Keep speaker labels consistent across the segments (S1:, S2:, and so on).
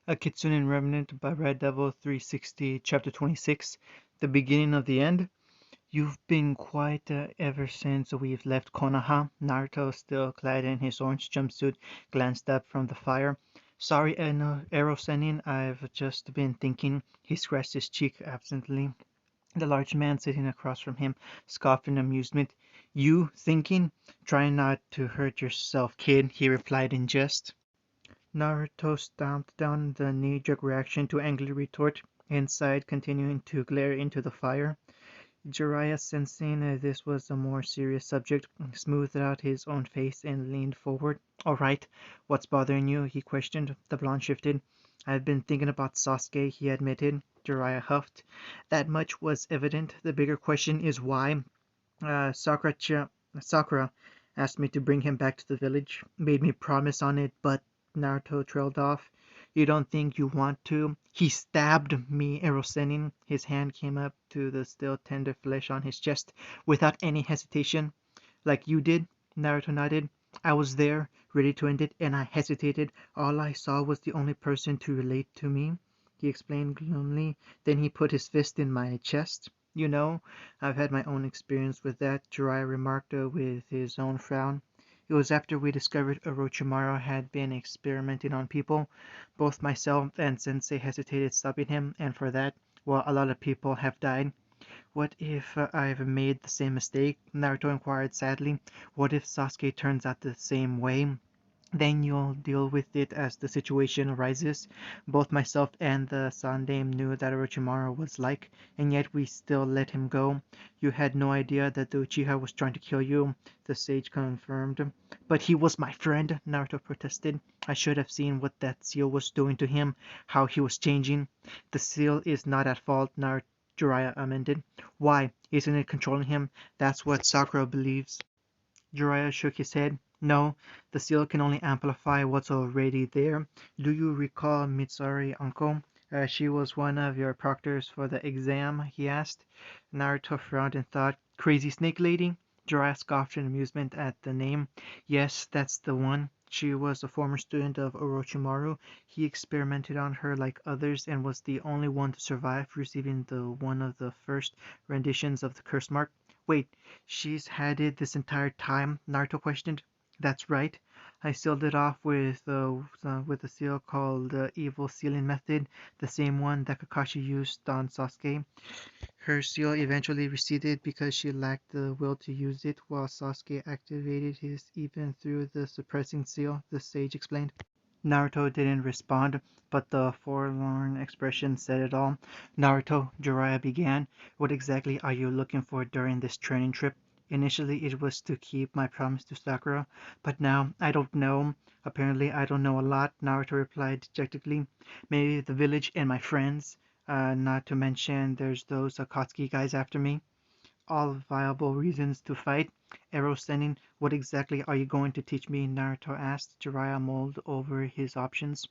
S1: A Kitsune Remnant by Red Devil 360, Chapter 26, The Beginning of the End. You've been quiet ever since we've left Konoha. Naruto, still clad in his orange jumpsuit, glanced up from the fire. Sorry, Ero Senin, I've just been thinking. He scratched his cheek absently. The large man sitting across from him scoffed in amusement. You thinking? Try not to hurt yourself, kid, he replied in jest. Naruto stomped down the knee-jerk reaction to angrily retort, inside continuing to glare into the fire. Jiraiya, sensing this was a more serious subject, smoothed out his own face and leaned forward. All right, what's bothering you? He questioned. The blonde shifted. I've been thinking about Sasuke, he admitted. Jiraiya huffed. That much was evident. The bigger question is why. Sakura asked me to bring him back to the village, made me promise on it, but Naruto trailed off. You don't think you want to? He stabbed me, Erosenin. His hand came up to the still tender flesh on his chest without any hesitation. Like you did? Naruto nodded. I was there, ready to end it, and I hesitated. All I saw was the only person to relate to me, he explained gloomily. Then he put his fist in my chest. You know, I've had my own experience with that, Jiraiya remarked with his own frown. It was after we discovered Orochimaru had been experimenting on people. Both myself and Sensei hesitated stopping him, and for that, well, a lot of people have died. What if I've made the same mistake? Naruto inquired sadly. What if Sasuke turns out the same way? Then you'll deal with it as the situation arises. Both myself and the Sandaime knew that Orochimaru was like, and yet we still let him go. You had no idea that the Uchiha was trying to kill you, the sage confirmed. But he was my friend, Naruto protested. I should have seen what that seal was doing to him, how he was changing. The seal is not at fault, Jiraiya amended. Why? Isn't it controlling him? That's what Sakura believes. Jiraiya shook his head. No, the seal can only amplify what's already there. Do you recall Mitsuri, uncle? She was one of your proctors for the exam, he asked. Naruto frowned and thought, Crazy Snake Lady? Jiraiya scoffed in amusement at the name. Yes, that's the one. She was a former student of Orochimaru. He experimented on her like others and was the only one to survive, receiving one of the first renditions of the curse mark. Wait, she's had it this entire time? Naruto questioned. That's right. I sealed it off with a seal called the Evil Sealing Method, the same one that Kakashi used on Sasuke. Her seal eventually receded because she lacked the will to use it, while Sasuke activated his even through the suppressing seal, the sage explained. Naruto didn't respond, but the forlorn expression said it all. Naruto, Jiraiya began, what exactly are you looking for during this training trip? Initially it was to keep my promise to Sakura, but now I don't know. Apparently I don't know a lot, Naruto replied dejectedly. Maybe the village and my friends. Not to mention there's those Akatsuki guys after me. All viable reasons to fight. Arrow sending, what exactly are you going to teach me? Naruto asked. Jiraiya mulled over his options.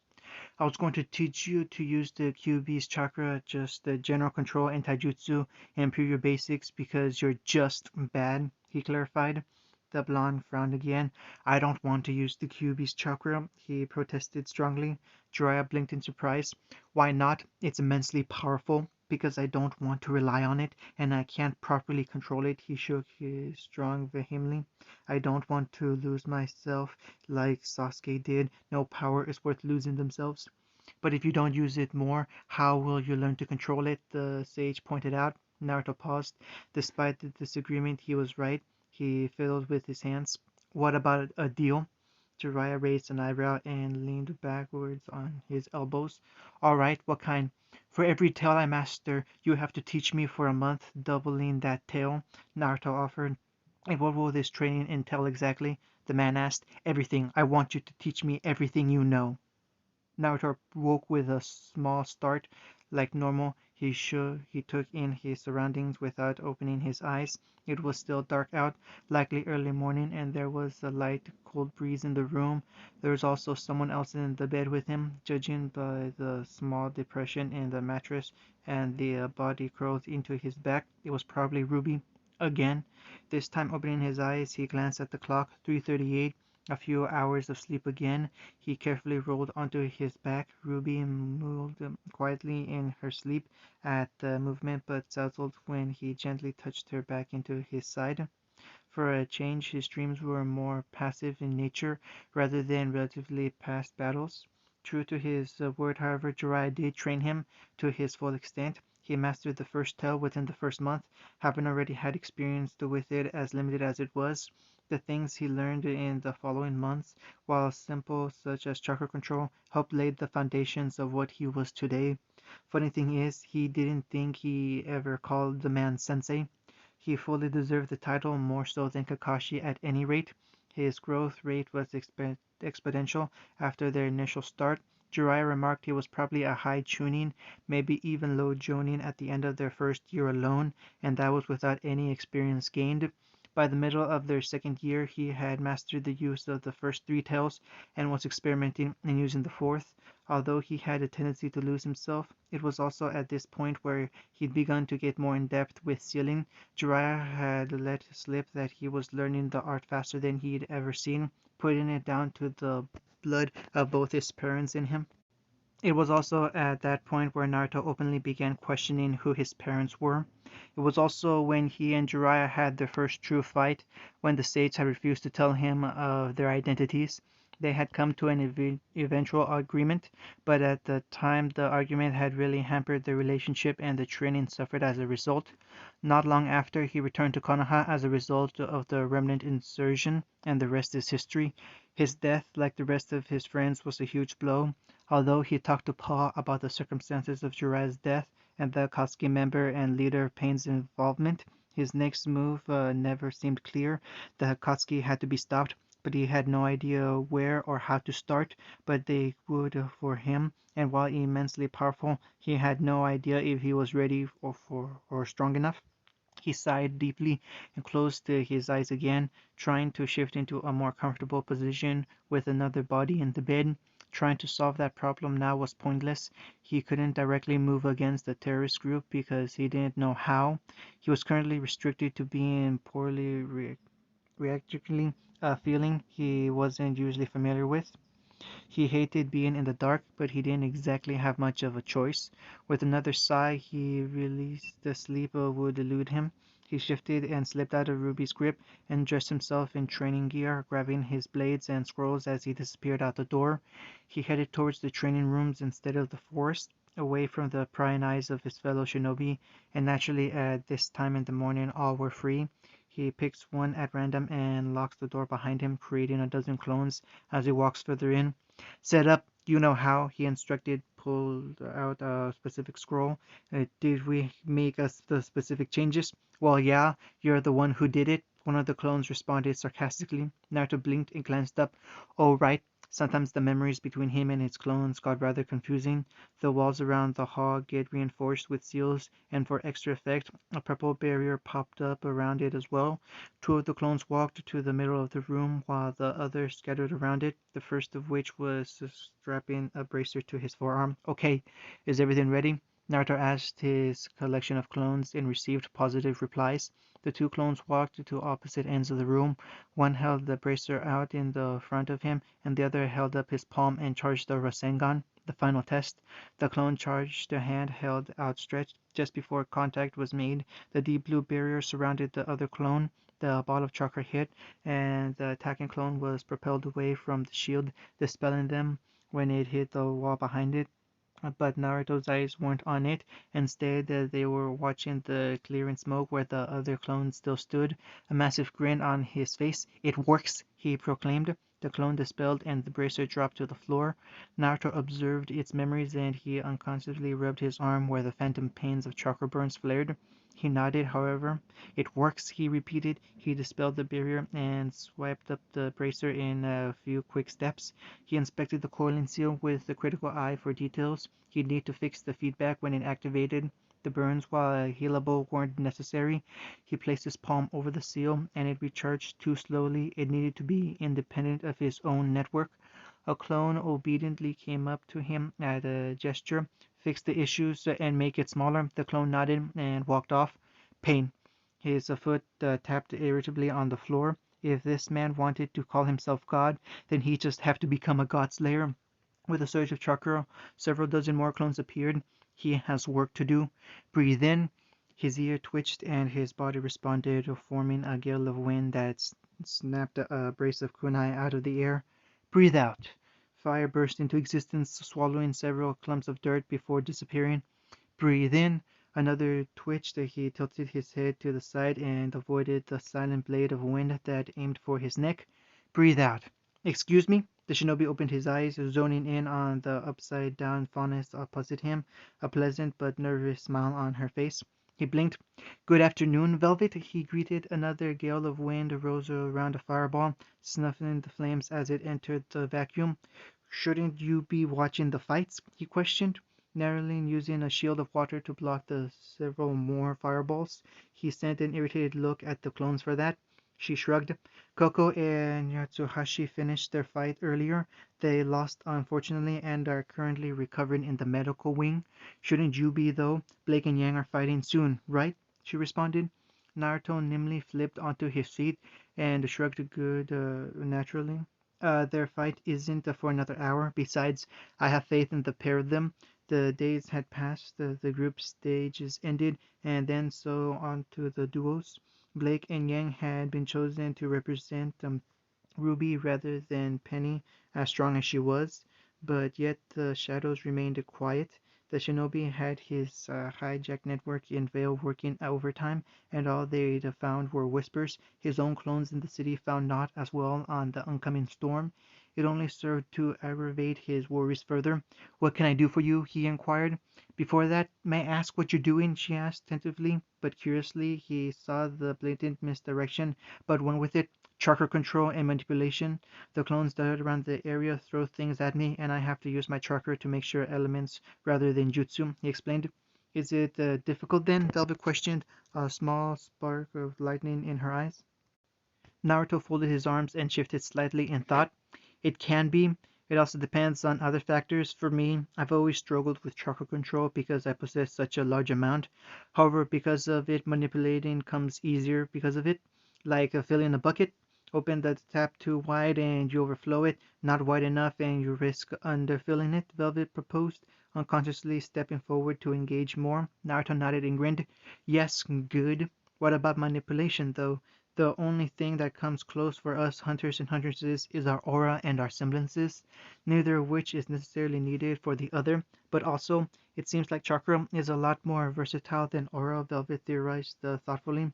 S1: I was going to teach you to use the QB's chakra, just the general control and taijutsu, and improve your basics because you're just bad, he clarified. The blonde frowned again. I don't want to use the QB's chakra, he protested strongly. Jiraiya blinked in surprise. Why not? It's immensely powerful. Because I don't want to rely on it, and I can't properly control it, he shook his strong vehemently. I don't want to lose myself like Sasuke did. No power is worth losing themselves. But if you don't use it more, how will you learn to control it? The sage pointed out. Naruto paused. Despite the disagreement, he was right. He fiddled with his hands. What about a deal? Jiraiya raised an eyebrow and leaned backwards on his elbows. All right, what kind? For every tale I master, you have to teach me for a month, doubling that tale, Naruto offered. And what will this training entail exactly? The man asked. Everything. I want you to teach me everything you know. Naruto woke with a small start. Like normal, he took in his surroundings without opening his eyes. It was still dark out, likely early morning, and there was a light, cold breeze in the room. There was also someone else in the bed with him, judging by the small depression in the mattress and the body curled into his back. It was probably Ruby. Again. This time opening his eyes, he glanced at the clock, 3:38. A few hours of sleep again. He carefully rolled onto his back. Ruby moved quietly in her sleep at the movement, but settled when he gently touched her back into his side. For a change, his dreams were more passive in nature rather than relatively past battles. True to his word, however, Jiraiya did train him to his full extent. He mastered the first tale within the first month, having already had experience with it as limited as it was. The things he learned in the following months, while simple such as chakra control, helped lay the foundations of what he was today. Funny thing is, he didn't think he ever called the man sensei. He fully deserved the title, more so than Kakashi at any rate. His growth rate was exponential after their initial start. Jiraiya remarked he was probably a high Chunin, maybe even low Jonin at the end of their first year alone, and that was without any experience gained. By the middle of their second year, he had mastered the use of the first three tails and was experimenting in using the fourth. Although he had a tendency to lose himself, it was also at this point where he'd begun to get more in depth with sealing. Jiraiya had let slip that he was learning the art faster than he'd ever seen, putting it down to the blood of both his parents in him. It was also at that point where Naruto openly began questioning who his parents were. It was also when he and Jiraiya had their first true fight, when the Sages had refused to tell him of their identities. They had come to an eventual agreement, but at the time the argument had really hampered their relationship and the training suffered as a result. Not long after, he returned to Konoha as a result of the remnant insurrection, and the rest is history. His death, like the rest of his friends, was a huge blow. Although he talked to Paul about the circumstances of Jiraiya's death and the Akatsuki member and leader Pain's involvement, his next move never seemed clear. The Akatsuki had to be stopped, but he had no idea where or how to start, but they would for him, and while immensely powerful, he had no idea if he was ready or strong enough. He sighed deeply and closed his eyes again, trying to shift into a more comfortable position with another body in the bed. Trying to solve that problem now was pointless. He couldn't directly move against the terrorist group because he didn't know how. He was currently restricted to being poorly reactively feeling he wasn't usually familiar with. He hated being in the dark, but he didn't exactly have much of a choice. With another sigh, he realized the sleep would elude him. He shifted and slipped out of Ruby's grip and dressed himself in training gear, grabbing his blades and scrolls as he disappeared out the door. He headed towards the training rooms instead of the forest, away from the prying eyes of his fellow shinobi, and naturally at this time in the morning all were free. He picks one at random and locks the door behind him, creating a dozen clones as he walks further in. Set up, you know how, he instructed, pulled out a specific scroll. Did we make us the specific changes? Well, yeah, you're the one who did it. One of the clones responded sarcastically. Naruto blinked and glanced up. Oh, right. Sometimes the memories between him and his clones got rather confusing. The walls around the hall get reinforced with seals, and for extra effect, a purple barrier popped up around it as well. Two of the clones walked to the middle of the room, while the others scattered around it, the first of which was strapping a bracer to his forearm. Okay, is everything ready? Naruto asked his collection of clones and received positive replies. The two clones walked to opposite ends of the room. One held the bracer out in the front of him, and the other held up his palm and charged the Rasengan, the final test. The clone charged a hand held outstretched. Just before contact was made, the deep blue barrier surrounded the other clone. The ball of chakra hit, and the attacking clone was propelled away from the shield, dispelling them when it hit the wall behind it. But Naruto's eyes weren't on it. Instead, they were watching the clearing smoke where the other clone still stood, a massive grin on his face. It works, he proclaimed. The clone dispelled and the bracer dropped to the floor. Naruto observed its memories and he unconsciously rubbed his arm where the phantom pains of chakra burns flared. He nodded, however. It works, he repeated. He dispelled the barrier and swiped up the bracer in a few quick steps. He inspected the coiling seal with a critical eye for details. He'd need to fix the feedback when it activated. The burns, while healable, weren't necessary. He placed his palm over the seal, and it recharged too slowly. It needed to be independent of his own network. A clone obediently came up to him at a gesture. Fix the issues and make it smaller. The clone nodded and walked off. Pain. His foot tapped irritably on the floor. If this man wanted to call himself God, then he'd just have to become a god slayer. With a surge of chakra, several dozen more clones appeared. He has work to do. Breathe in. His ear twitched and his body responded, forming a gale of wind that snapped a brace of kunai out of the air. Breathe out. Fire burst into existence, swallowing several clumps of dirt before disappearing. Breathe in. Another twitched. He tilted his head to the side and avoided the silent blade of wind that aimed for his neck. Breathe out. Excuse me? The shinobi opened his eyes, zoning in on the upside-down faunus opposite him, a pleasant but nervous smile on her face. He blinked. Good afternoon, Velvet, he greeted. Another gale of wind rose around a fireball, snuffing the flames as it entered the vacuum. Shouldn't you be watching the fights? He questioned, narrowly using a shield of water to block the several more fireballs. He sent an irritated look at the clones for that. She shrugged. Koko and Yatsuhashi finished their fight earlier. They lost, unfortunately, and are currently recovering in the medical wing. Shouldn't you be, though? Blake and Yang are fighting soon, right? She responded. Naruto nimbly flipped onto his seat and shrugged good naturally. Their fight isn't for another hour. Besides, I have faith in the pair of them. The days had passed, the group stages ended, and then so on to the duos. Blake and Yang had been chosen to represent Ruby rather than Penny, as strong as she was, but yet the shadows remained quiet. The shinobi had his hijack network in Vale working overtime, and all they'd found were whispers. His own clones in the city found naught as well on the oncoming storm. It only served to aggravate his worries further. What can I do for you? He inquired. Before that, may I ask what you're doing? She asked tentatively, but curiously he saw the blatant misdirection, but went with it. Chakra control and manipulation. The clones dotted around the area throw things at me, and I have to use my chakra to make sure elements rather than jutsu, he explained. Is it difficult then? Velvet questioned, a small spark of lightning in her eyes. Naruto folded his arms and shifted slightly in thought. It can be. It also depends on other factors. For me, I've always struggled with chakra control because I possess such a large amount. However, because of it, manipulating comes easier because of it. Like filling a bucket. Open the tap too wide and you overflow it. Not wide enough and you risk underfilling it, Velvet proposed, unconsciously stepping forward to engage more. Naruto nodded and grinned. Yes, good. What about manipulation, though? The only thing that comes close for us hunters and huntresses is our aura and our semblances, neither of which is necessarily needed for the other, but also, it seems like chakra is a lot more versatile than aura, Velvet theorized thoughtfully.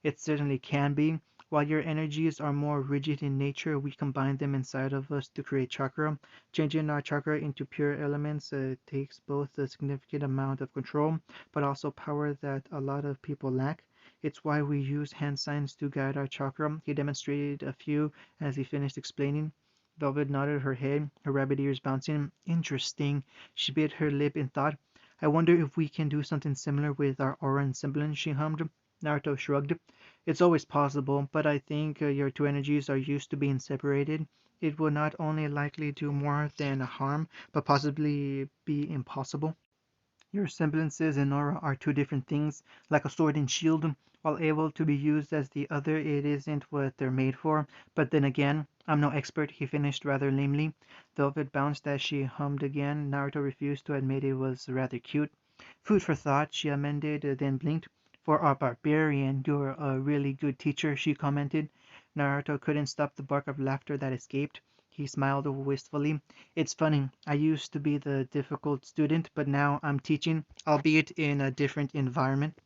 S1: It certainly can be. While your energies are more rigid in nature, we combine them inside of us to create chakra. Changing our chakra into pure elements takes both a significant amount of control, but also power that a lot of people lack. It's why we use hand signs to guide our chakra. He demonstrated a few as he finished explaining. Velvet nodded her head, her rabbit ears bouncing. Interesting. She bit her lip in thought. I wonder if we can do something similar with our aura and semblance, she hummed. Naruto shrugged. It's always possible, but I think your two energies are used to being separated. It will not only likely do more than harm, but possibly be impossible. Your semblances and aura are two different things, like a sword and shield. While able to be used as the other, it isn't what they're made for. But then again, I'm no expert, he finished rather lamely. Velvet bounced as she hummed again. Naruto refused to admit it was rather cute. Food for thought, she amended, then blinked. For a barbarian, you're a really good teacher, she commented. Naruto couldn't stop the bark of laughter that escaped. He smiled wistfully. It's funny, I used to be the difficult student, but now I'm teaching, albeit in a different environment.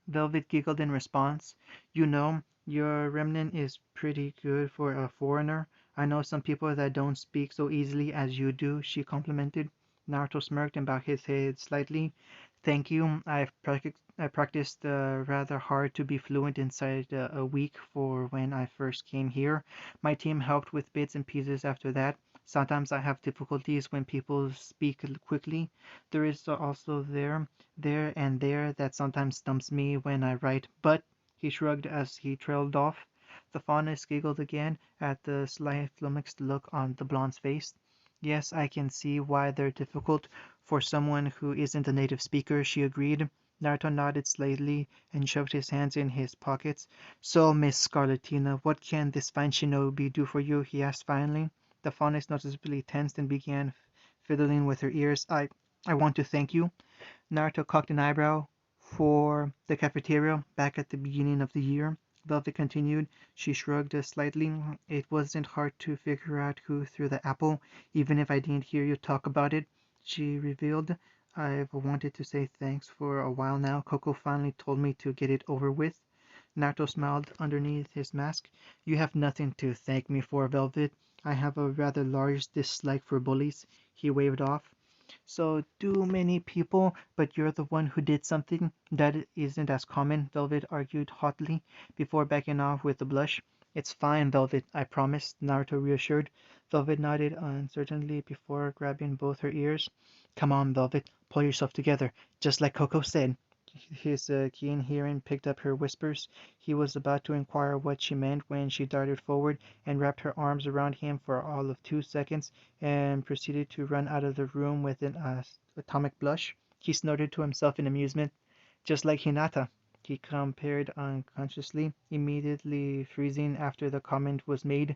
S1: Velvet giggled in response. You know, your remnant is pretty good for a foreigner. I know some people that don't speak so easily as you do, she complimented. Naruto smirked and bowed his head slightly. Thank you. I practiced rather hard to be fluent inside a week for when I first came here. My team helped with bits and pieces after that. Sometimes I have difficulties when people speak quickly. There is also there that sometimes stumps me when I write, but he shrugged as he trailed off. The faunus giggled again at the sly flummoxed look on the blonde's face. Yes, I can see why they're difficult for someone who isn't a native speaker, she agreed. Naruto nodded slightly and shoved his hands in his pockets. So, Miss Scarlatina, what can this fine shinobi do for you? He asked finally. The fauness noticeably tensed and began fiddling with her ears. I want to thank you. Naruto cocked an eyebrow. For the cafeteria, back at the beginning of the year, Velvet continued. She shrugged slightly. It wasn't hard to figure out who threw the apple, even if I didn't hear you talk about it, she revealed. I've wanted to say thanks for a while now. Coco finally told me to get it over with. Naruto smiled underneath his mask. You have nothing to thank me for, Velvet. I have a rather large dislike for bullies. He waved off. So do many people, but you're the one who did something that isn't as common, Velvet argued hotly, before backing off with a blush. It's fine, Velvet, I promise, Naruto reassured. Velvet nodded uncertainly before grabbing both her ears. Come on, Velvet, pull yourself together, just like Coco said. His keen hearing picked up her whispers. He was about to inquire what she meant when she darted forward and wrapped her arms around him for all of 2 seconds and proceeded to run out of the room with an atomic blush. He snorted to himself in amusement. Just like Hinata, he compared unconsciously, immediately freezing after the comment was made.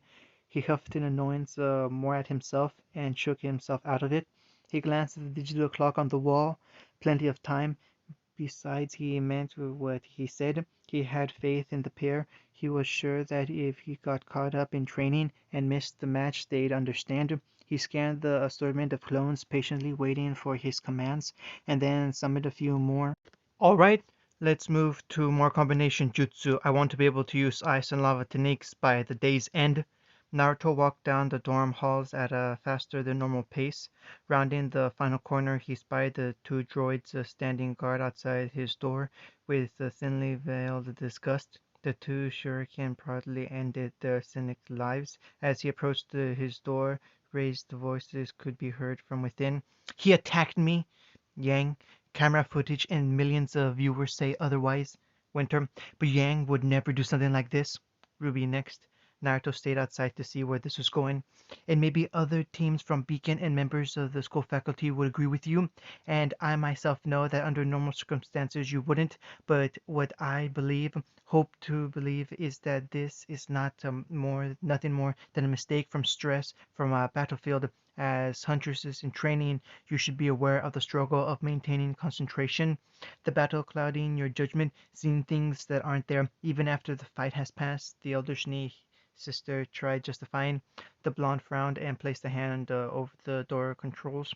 S1: He huffed in annoyance more at himself and shook himself out of it. He glanced at the digital clock on the wall. Plenty of time. Besides, he meant what he said. He had faith in the pair. He was sure that if he got caught up in training and missed the match, they'd understand. He scanned the assortment of clones, patiently waiting for his commands, and then summoned a few more. Alright, let's move to more combination jutsu. I want to be able to use ice and lava techniques by the day's end. Naruto walked down the dorm halls at a faster than normal pace. Rounding the final corner, he spied the two droids standing guard outside his door with thinly veiled disgust. The two shuriken proudly ended their cynic lives. As he approached his door, raised voices could be heard from within. He attacked me! Yang, camera footage and millions of viewers say otherwise. Winter, but Yang would never do something like this. Ruby next. Naruto stayed outside to see where this was going. And maybe other teams from Beacon and members of the school faculty would agree with you. And I myself know that under normal circumstances you wouldn't. But what I believe, hope to believe, is that this is not nothing more than a mistake from stress from a battlefield. As huntresses in training, you should be aware of the struggle of maintaining concentration, the battle clouding your judgment, seeing things that aren't there even after the fight has passed. The elder Schnee sister tried justifying. The blonde frowned and placed a hand over the door controls.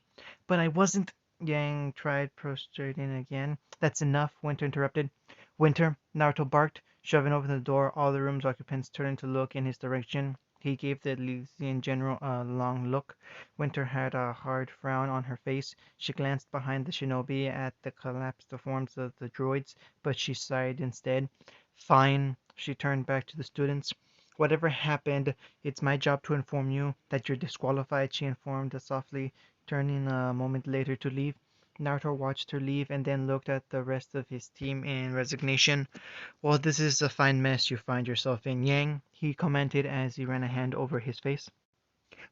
S1: But I wasn't. Yang tried prostrating again. That's enough, Winter interrupted. Winter, Naruto barked, shoving open the door. All the room's occupants turned to look in his direction. He gave the Elysian general a long look. Winter had a hard frown on her face. She glanced behind the shinobi at the collapsed forms of the droids, but she sighed instead. Fine. She turned back to the students. Whatever happened, it's my job to inform you that you're disqualified, she informed softly, turning a moment later to leave. Naruto watched her leave and then looked at the rest of his team in resignation. Well, this is a fine mess you find yourself in, Yang, he commented as he ran a hand over his face.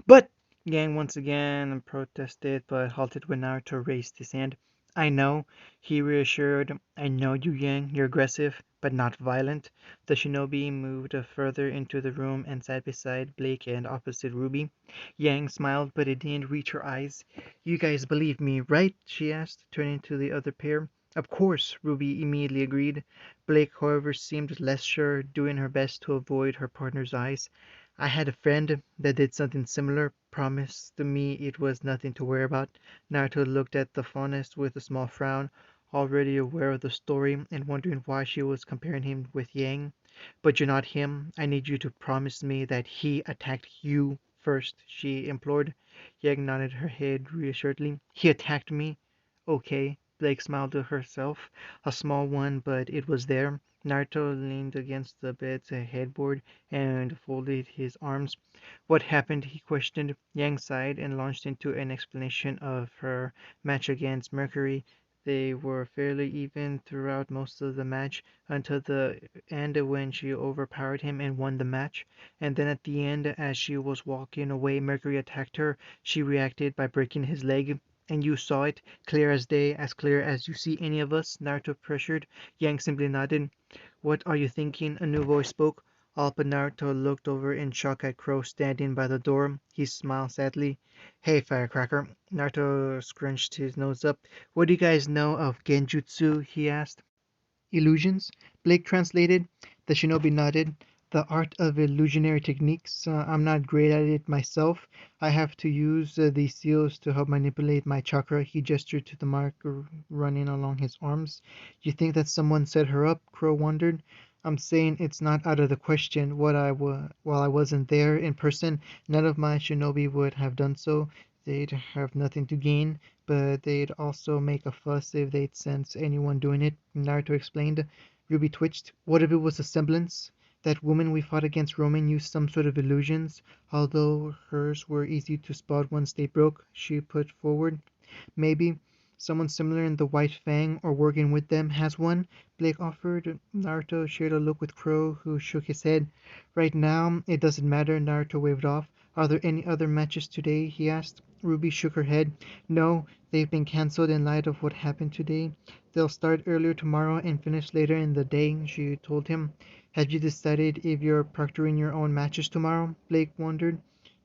S1: But Yang once again protested, but halted when Naruto raised his hand. I know, he reassured. I know you, Yang. You're aggressive, but not violent. The shinobi moved further into the room and sat beside Blake and opposite Ruby. Yang smiled, but it didn't reach her eyes. You guys believe me, right? She asked, turning to the other pair. Of course, Ruby immediately agreed. Blake, however, seemed less sure, doing her best to avoid her partner's eyes. I had a friend that did something similar, promised me it was nothing to worry about. Naruto looked at the fauness with a small frown, already aware of the story and wondering why she was comparing him with Yang. But you're not him. I need you to promise me that he attacked you first, she implored. Yang nodded her head reassuredly. He attacked me? Okay. Blake smiled to herself, a small one, but it was there. Naruto leaned against the bed's headboard and folded his arms. What happened? He questioned. Yang sighed and launched into an explanation of her match against Mercury. They were fairly even throughout most of the match until the end when she overpowered him and won the match. And then at the end, as she was walking away, Mercury attacked her. She reacted by breaking his leg. And you saw it, clear as day, as clear as you see any of us? Naruto pressured. Yang simply nodded. What are you thinking? A new voice spoke. All but Naruto looked over in shock at Crow standing by the door. He smiled sadly. Hey, Firecracker. Naruto scrunched his nose up. What do you guys know of Genjutsu? He asked. Illusions? Blake translated. The shinobi nodded. The art of illusionary techniques. I'm not great at it myself. I have to use these seals to help manipulate my chakra. He gestured to the mark running along his arms. You think that someone set her up? Crow wondered. I'm saying it's not out of the question. While I wasn't there in person, none of my shinobi would have done so. They'd have nothing to gain, but they'd also make a fuss if they'd sense anyone doing it, Naruto explained. Ruby twitched. What if it was a semblance? That woman we fought against Roman used some sort of illusions, although hers were easy to spot once they broke, she put forward. Maybe someone similar in the White Fang or working with them has one, Blake offered. Naruto shared a look with Crow, who shook his head. Right now, it doesn't matter, Naruto waved off. Are there any other matches today? He asked. Ruby shook her head. No, they've been cancelled in light of what happened today. They'll start earlier tomorrow and finish later in the day, she told him. Have you decided if you're proctoring your own matches tomorrow? Blake wondered.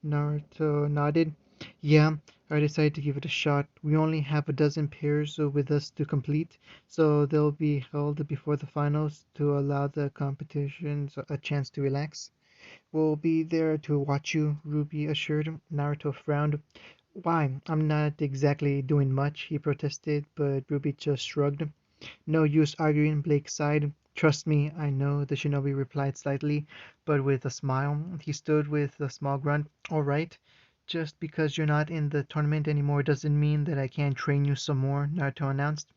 S1: Naruto nodded. Yeah, I decided to give it a shot. We only have a dozen pairs with us to complete, so they'll be held before the finals to allow the competitions a chance to relax. We'll be there to watch you, Ruby assured. Naruto frowned. Why? I'm not exactly doing much, he protested, but Ruby just shrugged. No use arguing, Blake sighed. Trust me, I know, the shinobi replied slightly, but with a smile. He stood with a small grunt. All right. Just because you're not in the tournament anymore doesn't mean that I can't train you some more, Naruto announced.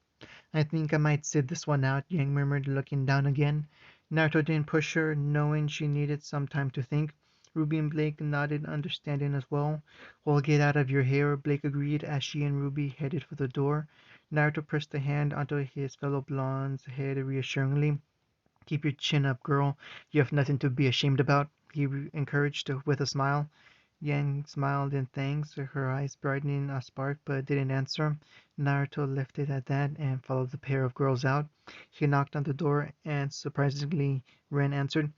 S1: I think I might sit this one out, Yang murmured, looking down again. Naruto didn't push her, knowing she needed some time to think. Ruby and Blake nodded, understanding as well. We'll get out of your hair, Blake agreed as she and Ruby headed for the door. Naruto pressed a hand onto his fellow blonde's head reassuringly. Keep your chin up, girl. You have nothing to be ashamed about, he encouraged with a smile. Yang smiled in thanks, her eyes brightening a spark, but didn't answer. Naruto left it at that and followed the pair of girls out. He knocked on the door, and surprisingly, Ren answered.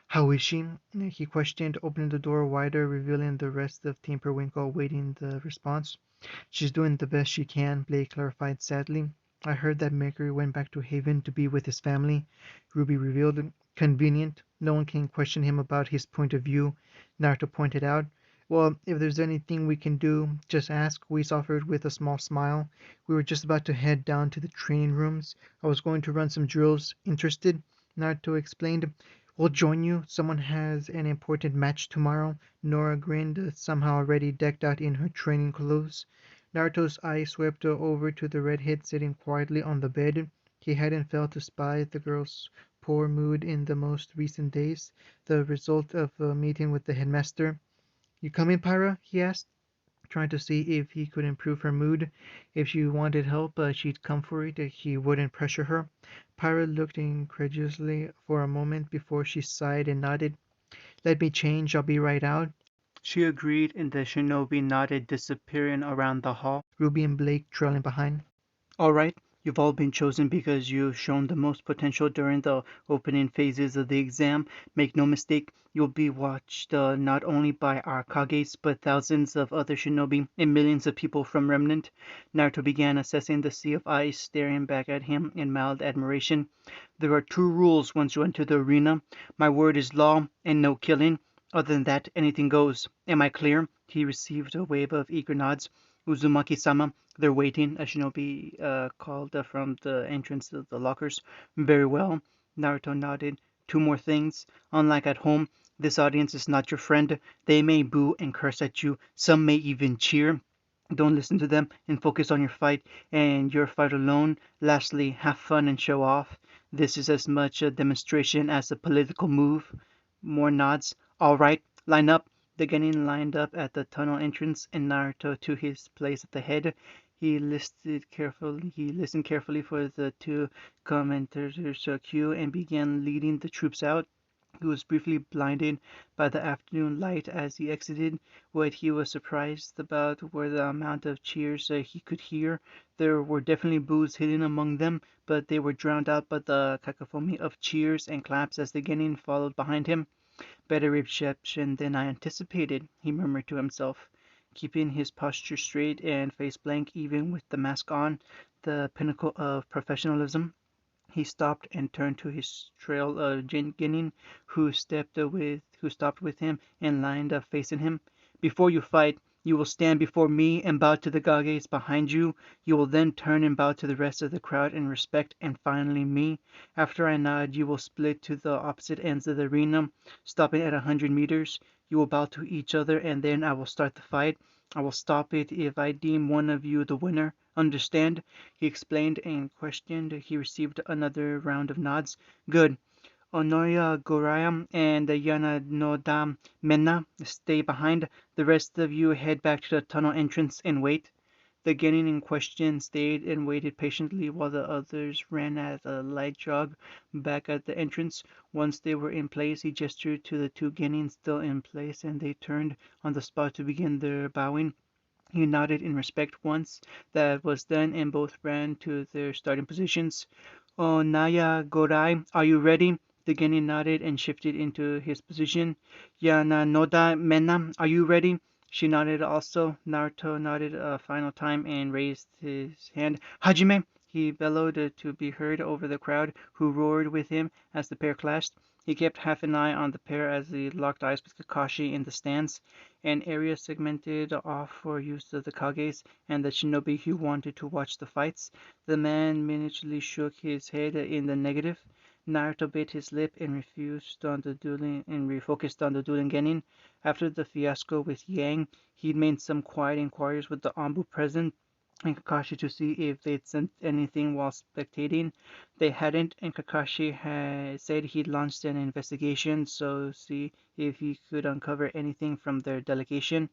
S1: How is she? He questioned, opening the door wider, revealing the rest of Team Periwinkle awaiting the response. She's doing the best she can, Blake clarified sadly. I heard that Mercury went back to Haven to be with his family, Ruby revealed. Convenient. No one can question him about his point of view, Naruto pointed out. Well, if there's anything we can do, just ask, Whis offered with a small smile. We were just about to head down to the training rooms. I was going to run some drills. Interested? Naruto explained. We'll join you. Someone has an important match tomorrow. Nora grinned, somehow already decked out in her training clothes. Naruto's eyes swept over to the redhead sitting quietly on the bed. He hadn't failed to spy the girl's poor mood in the most recent days, the result of a meeting with the headmaster. You coming, Pyra? He asked, trying to see if he could improve her mood. If she wanted help, she'd come for it. He wouldn't pressure her. Pyra looked incredulously for a moment before she sighed and nodded. Let me change. I'll be right out. She agreed, and the shinobi nodded, disappearing around the hall, Ruby and Blake trailing behind. All right, you've all been chosen because you've shown the most potential during the opening phases of the exam. Make no mistake, you'll be watched not only by our Kages, but thousands of other shinobi and millions of people from Remnant. Naruto began assessing the sea of eyes staring back at him in mild admiration. There are two rules once you enter the arena. My word is law, and no killing. Other than that, anything goes. Am I clear? He received a wave of eager nods. Uzumaki-sama, they're waiting, a shinobi called from the entrance of the lockers. Very well, Naruto nodded. Two more things. Unlike at home, this audience is not your friend. They may boo and curse at you. Some may even cheer. Don't listen to them and focus on your fight and your fight alone. Lastly, have fun and show off. This is as much a demonstration as a political move. More nods. All right, line up. The Genin lined up at the tunnel entrance, and Naruto to his place at the head. He listened carefully for the two commentators' cue and began leading the troops out.
S2: He was briefly blinded by the afternoon light as he exited. What he was surprised about were the amount of cheers he could hear. There were definitely boos hidden among them, but they were drowned out by the cacophony of cheers and claps as the Genin followed behind him. Better reception than I anticipated, he murmured to himself, keeping his posture straight and face blank even with the mask on, the pinnacle of professionalism. He stopped and turned to his trail of Genin, who stopped with him and lined up facing him. Before you fight, you will stand before me and bow to the Kages behind you. You will then turn and bow to the rest of the crowd in respect, and finally me. After I nod, you will split to the opposite ends of the arena, stopping at 100 meters. You will bow to each other, and then I will start the fight. I will stop it if I deem one of you the winner. Understand? He explained and questioned. He received another round of nods. Good. Onoya Goraya and Yana Noda Mena stay behind. The rest of you head back to the tunnel entrance and wait. The Genin in question stayed and waited patiently while the others ran at a light jog back at the entrance. Once they were in place, he gestured to the two Genin still in place, and they turned on the spot to begin their bowing. He nodded in respect once that was done, and both ran to their starting positions. Oh, Naya Gorai, are you ready? The Genin nodded and shifted into his position. Yana Noda Mena, are you ready? She nodded also. Naruto nodded a final time and raised his hand. Hajime! He bellowed to be heard over the crowd, who roared with him as the pair clashed. He kept half an eye on the pair as he locked eyes with Kakashi in the stands. An area segmented off for use of the Kages and the shinobi who wanted to watch the fights. The man minutely shook his head in the negative. Naruto bit his lip and refused on the dueling and refocused on the dueling Genin. After the fiasco with Yang, he'd made some quiet inquiries with the Anbu present and Kakashi to see if they'd sent anything while spectating. They hadn't, and Kakashi had said he'd launched an investigation, so see if he could uncover anything from their delegation.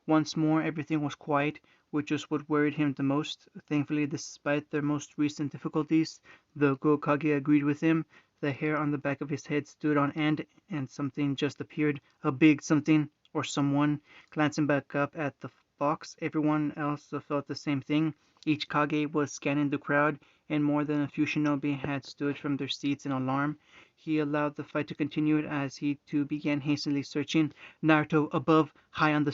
S2: Once more everything was quiet, which was what worried him the most. Thankfully, despite their most recent difficulties, the Gokage agreed with him. The hair on the back of his head stood on end, and something just appeared. A big something, or someone. Glancing back up at the box, everyone else felt the same thing. Each Kage was scanning the crowd, and more than a few shinobi had stood from their seats in alarm. He allowed the fight to continue as he too began hastily searching. Naruto, above, high on the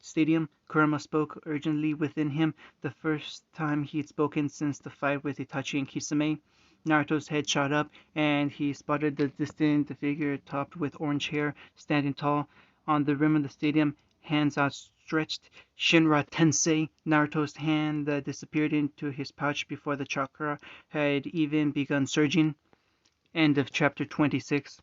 S2: stadium, Kurama spoke urgently within him, the first time he'd spoken since the fight with Itachi and Kisame. Naruto's head shot up, and he spotted the distant figure topped with orange hair, standing tall on the rim of the stadium, hands outstretched. Shinra Tensei! Naruto's hand disappeared into his pouch before the chakra had even begun surging. End of chapter 26.